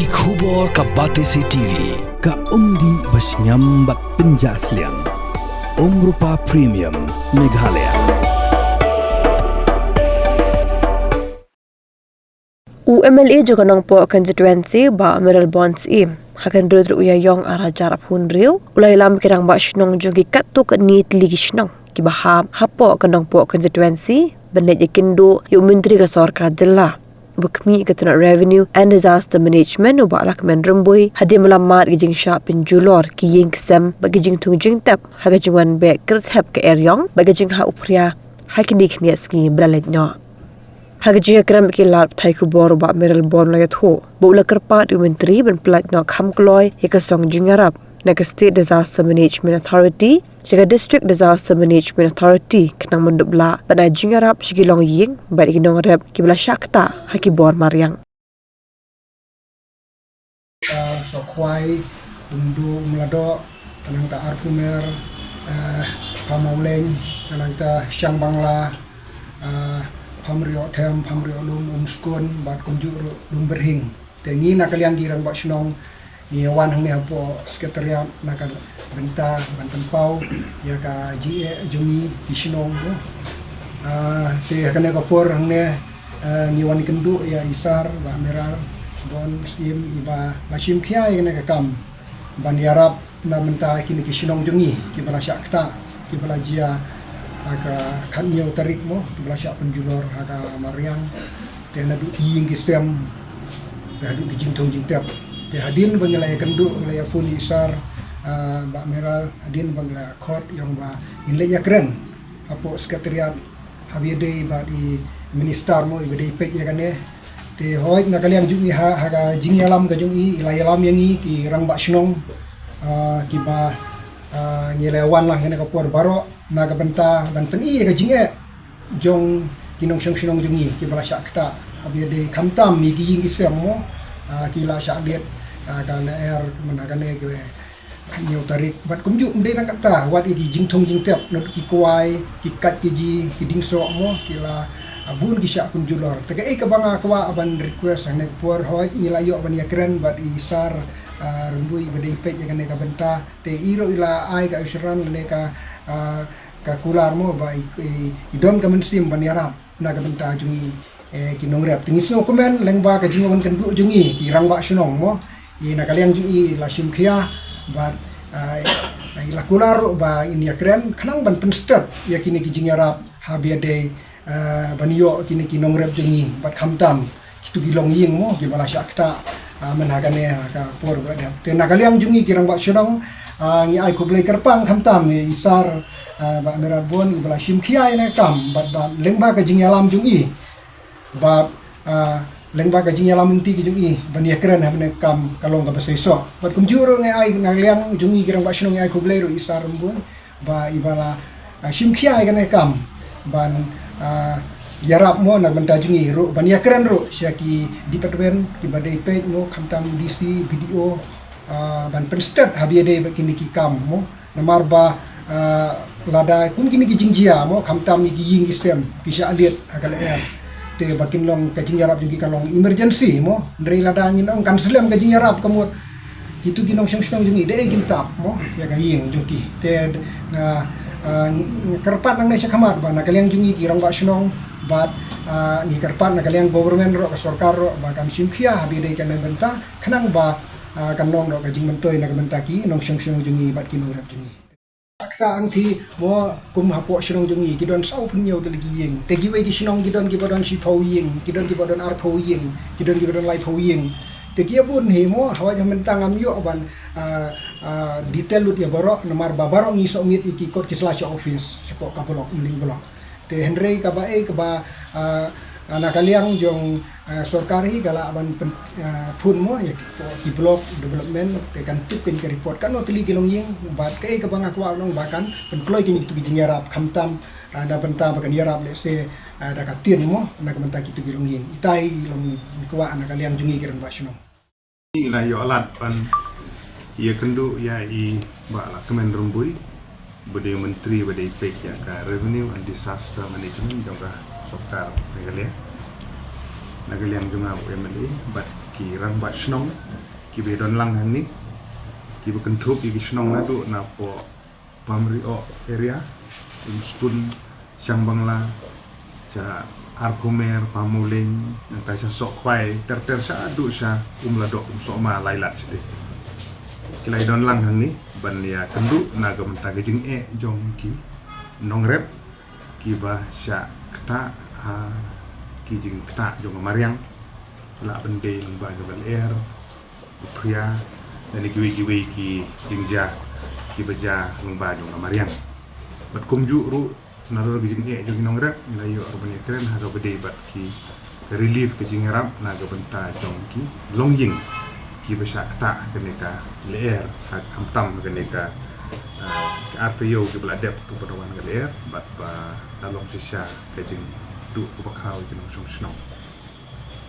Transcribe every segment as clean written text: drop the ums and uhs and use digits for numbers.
Ki khubor ka Batesi TV ka umdi basnyam bak penjaslian Rupa Premium Meghalaya. UMLA juga nongpo konstituensi ba Mineral Bonds im hakan duduk uyayong arah jarap hunriu ulai lam kirang ba shnong jogi kattu ke ni ligi shnong ki baham hapo ke nongpo konstituensi benet yakindu yu menteri ke sarkar jilla bukmi ke tena revenue and disaster management ubak lak men rembui hadir melamat gijing syap penjulor ki ying kesem bagi jing tung jing tap haga jingwan be kerthap ke eryong bagi jing ha upria hakini kniaski braletnya Hagajia kram kilat thai kubor ba Mineral Bond layat ho bula kerpat menteri ben plat nak hamkloi yakasong jingarap naga State Disaster Management Authority jaga District Disaster Management Authority kenang mendubla pada jingarap sigilong ying ba iginong rep kibla syakta hakibor mariang sokwai undu melado kanang ta arpumer pamauleng kanang ta syang bangla pamrio tem pamrio lum skon bat kunju lum berhing tengi nakaliang girang bak snong ni wan hang ni apo sekretariat nakal benta banten pau ya ka GA jungi di snong te hakane kapor hang ni wan kendu ya isar ba merar bon sim iba lashim khia ya ka kam ban yarap na benta kini ki snong jungi ki bala syakta ki bala jia aga kanyo tarik mo kebelasya penjulor aga mariang tena du ying kisem hadu ki jingtong jingtap te hadin bangalaya kendu ngalaya pun isar ba meral hadin bangla khot yang ba inlaya kren apo sekretariat habide ba di minister mo ibade pek ya kane te hoit nakaliang jungi haga jingyalam ka jungi ilayalam yangi ki rang ba snong ki ba ngelewan lah kene kapor baro naga benta ban peni ka jinge jong kinong syong jungi ki bala syakta abide kamtam mi gi ying isem mo ki la syak det ka na air menagane ke kanyo tarik bat kumju mde tang kata wat gi jingthong jingtep not ki kuai ki kat ki ji ki dingso mo ki la abun ki syak kun julor tege ka banga kwa aban request nek por hoy nilayo ban yakren bat isar rumbui bading pek yang ka benta te iro ila ai ka usran ne ka kular mo ba idon ka mensim baniarap na ka benta jungi kinong rep tingis no komen lengba ka jingawan kan bu jungi ki rang ba sunong mo na kaliang jungi la sim khia ba ila kular ba inia kren khanang ban penstet ya kini ki jingarap habiade banio kini kinong rep jungi bat khamtam kitu gilong ying mo ki bala syakta menagane ka por berada te nakaliang jungi kirang bak syurang ngi ai ko blai kerpang khamtam isar ba merabon ibla sim khia ina kam bat lengba ka jingyalam jungi ba lengba ka jingyalam ti ki jungi bania keren habne kam kalong ka beseso bat kumjuro ngi ai nakaliang jungi kirang bak syurang ngi ai ko blai ro isar mbon ba ibala sim khia ina kam ban yarap mo nagbenta jungi ro bania keren ro syaki department ki badai page mo khamtam DC video ban penstet habiade bakini ki kam mo namar ba lada kum kini ki jingjia mo khamtam ki ying system ki sya alit akal air te bakin long ka jing yarap jungi kalong emergency mo ndrei lada ngin ong kan selam ka jing yarap kamut kitu kinong syong jungi de gintap mo ya ka ying jungi te kerpat nang nesya khamat ba nakaliang jungi ki rong ba snong bat ni kerpat nakaliang government ro ka sarkar ro ba kan simkhia habide kan benta khanang ba kanong ro ka jing mentoy na benta ki nong syong jungi bat ki nong rap jungi akta angthi mo kum hapo syong jungi ki don sau punyo de lagi ying te giwe ki syong ki don ki bodon si pho ying ki don ki bodon ar pho ying ki don ki bodon lai pho ying te ki bun he mo hawa jam mentang am yo ban detail lut ya baro nomor babaro ngi so mit iki kot ki slash office sepok ka blok mling blok te henry ka ba nakaliang jong sorkari gala aban pun mo ya ki blok development te kan tip ken report kan no tili gilong ying bat ke ka bang akwa nong bakan pen kloi ki tu jingarap khamtam ada benta bakan yarap le se ada katin mo na benta ki tu gilong ying itai long kwa nakaliang jungi kiran basno ila yo alat pan ia kendu ya i ba la kemen rumbui bade menteri bade pek ya ka revenue and disaster management juga sokar Meghalaya nagaliang junga UMLA bat ki rang ba snong ki be don lang han ni ki bukan trup ki snong na tu na po Pamrio area Skun Siang Bangla sa Arkomer Pamuling nang sa Sokwai ter sa adu sa umladok soma lailat siti kilai don lang hang ni ban ya kendu na ga menta gejing jong ki nongrep ki ba sya kta ki jing kta jong mariang la bende ba ga bal air pria dan giwi ki jingja ki beja lungba jong mariang bat kumju ru naro gejing jong nongrep la yo urban kren ha ga bede bat ki relief ke jing rap na ga benta jong ki longjing ki besar kata keneka leer hamtam keneka artiyo ki beladep tu perawan ke leer bat ba dalong sisa kejing du kubakau jing song snong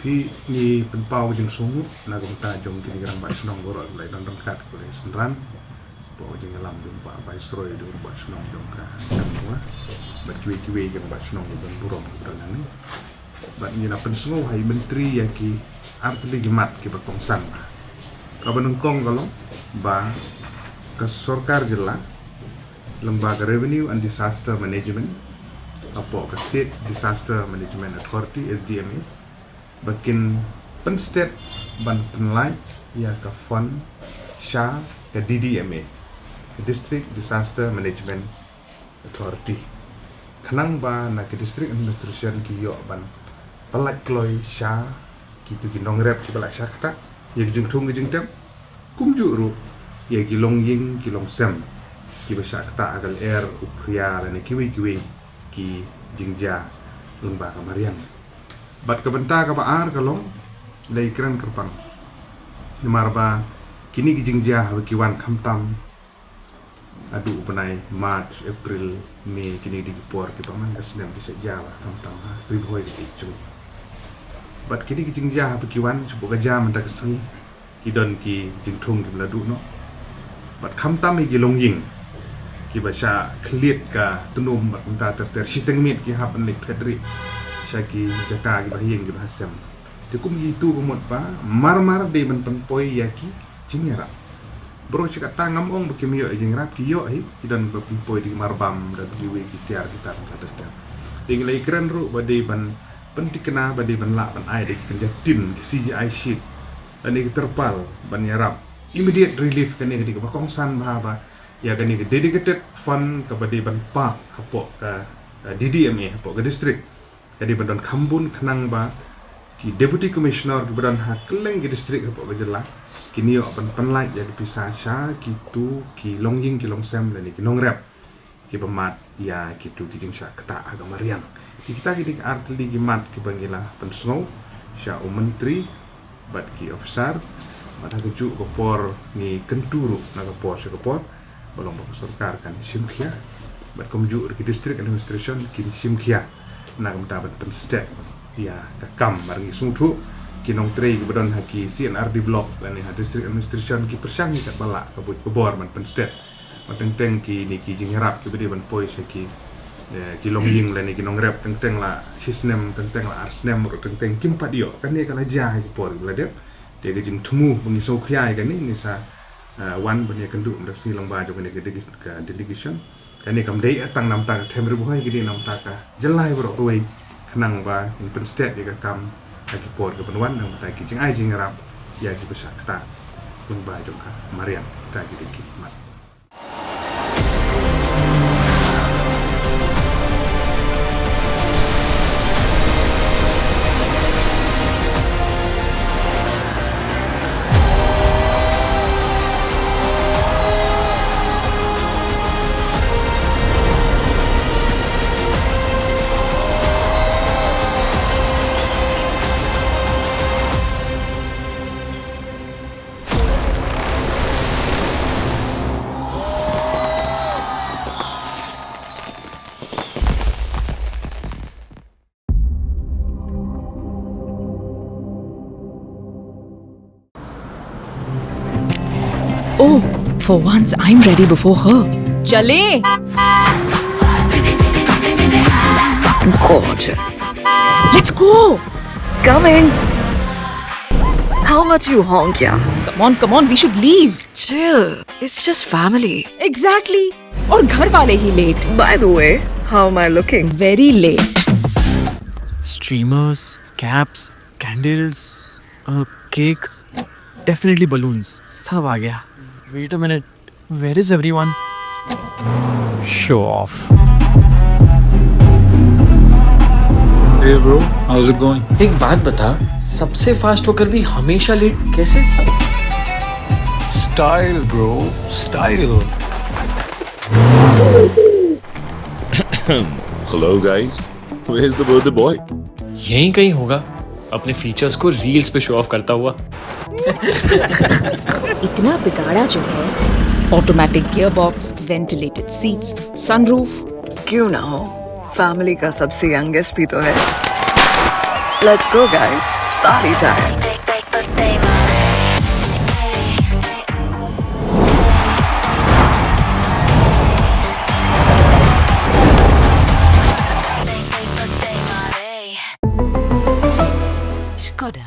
pi ni penpau jing sungu na gumta jong ki gerang ba snong borok lai don kat ko senran po jing alam jong ba bai sroi du ba snong jong ka semua bat kiwi jong ba snong don burong beranang ni bat ni na pensungu hai menteri yang ki artli gimat ki berkongsan kabanengkong kalau ba ke sorkar jela lembaga revenue and disaster management apa ke state disaster management authority SDMA bakin pen state ban penlai ya ke fund sha ke DDMA district disaster management authority kenang ba na ke district administration ki yo ban pelak kloi sha ki tu ki nongrep ki balak sha kata ya gijing tung gijing tem kumju ru ya gilong ying gilong sem ki besar kata agal air upria dan kiwi ki jingja lembah kamarian bat kebenta ka baar kalong lay keren kerpang marba kini gijingja kiwan kamtam adu penai March April Mei kini digipor ki paman kasnem ki sejala kamtam riboy ki cu bat kini gijingja kiwan sebuah jam mendak sengi kidon ki jingtung ki beladu no bat kamtam ki longying ki basha klit ka tunum bat unta ter siteng mit ki hap nik pedri syaki jaka ki bahiyeng ki bahasam te kum itu kumot ba mar de ban penpoi yaki jingera bro cika tangam ong bekim yo jingrap ki yo hi kidon penpoi di marbam dan diwe ki tiar kita ka dadam ding lai keren ru bade ban pentikena bade ban la ban ai de kenjatin ki CGI sheet dan ini terpal ban yarap immediate relief kani ketika bakongsan bahaba ya kani ke dedicated fund kepada ban pa hapo ka DDMA hapo ke district jadi ban kambun kenang ba ki deputy commissioner ki ban hakeleng ke district hapo ke jela kini yo ban penlai jadi pisah sha kitu ki longying ki longsem dan ki nongrep ki pemat ya kitu ki jing sha kata agamariang kita ki artli ki mat ki bangila pensngau sha menteri bat ki officer bat hakeju kopor ni kenturu na kopor se kopor bolong ba sarkar kan simkhia bat komju ki district administration ki simkhia na kam dapat pen state ya kakam marngi sungtu ki nong trei ki badon haki CNRD block dan ha district administration ki persang kat bala kabut kobor man pen state mateng ki ni ki jingharap ki bede ban poi se ki longying lan ki nongrep teng la sisnem teng la arsnem ro teng kimpat yo kan ni kala jah ki por la dep de gejing temu mengisau khiai kan ni sa wan bani kendu ndak si lomba jo kan ke delegation kan ni kam dei atang nam ta them ribu hai ki nam ta ka jelai bro roi kenang ba in pen state de ka kam ki por ke penwan nam ta ki jing ai jing rap ya ki besar kata lomba jo ka mariam ta ki dikit mat Oh, for once I'm ready before her. Chale! Gorgeous. Let's go! Coming. How much you honk, yeah? Come on, we should leave. Chill. It's just family. Exactly. और घर वाले ही late. By the way, how am I looking? Very late. Streamers, caps, candles, cake, definitely balloons. सब आ गया. Wait a minute. Where is everyone? Show off. Hey bro, how's it going? एक बात बता, सबसे फास्ट होकर भी हमेशा लेट कैसे? Style bro, style. Hello guys, where's the birthday boy? यहीं कहीं होगा, अपने फीचर्स को रील्स पे शो ऑफ करता हुआ. इतना बिगाड़ा जो है. Automatic gearbox, ventilated seats, sunroof. क्यों ना हो? Family का सबसे youngest भी तो है. Let's go guys. Party time. Skoda.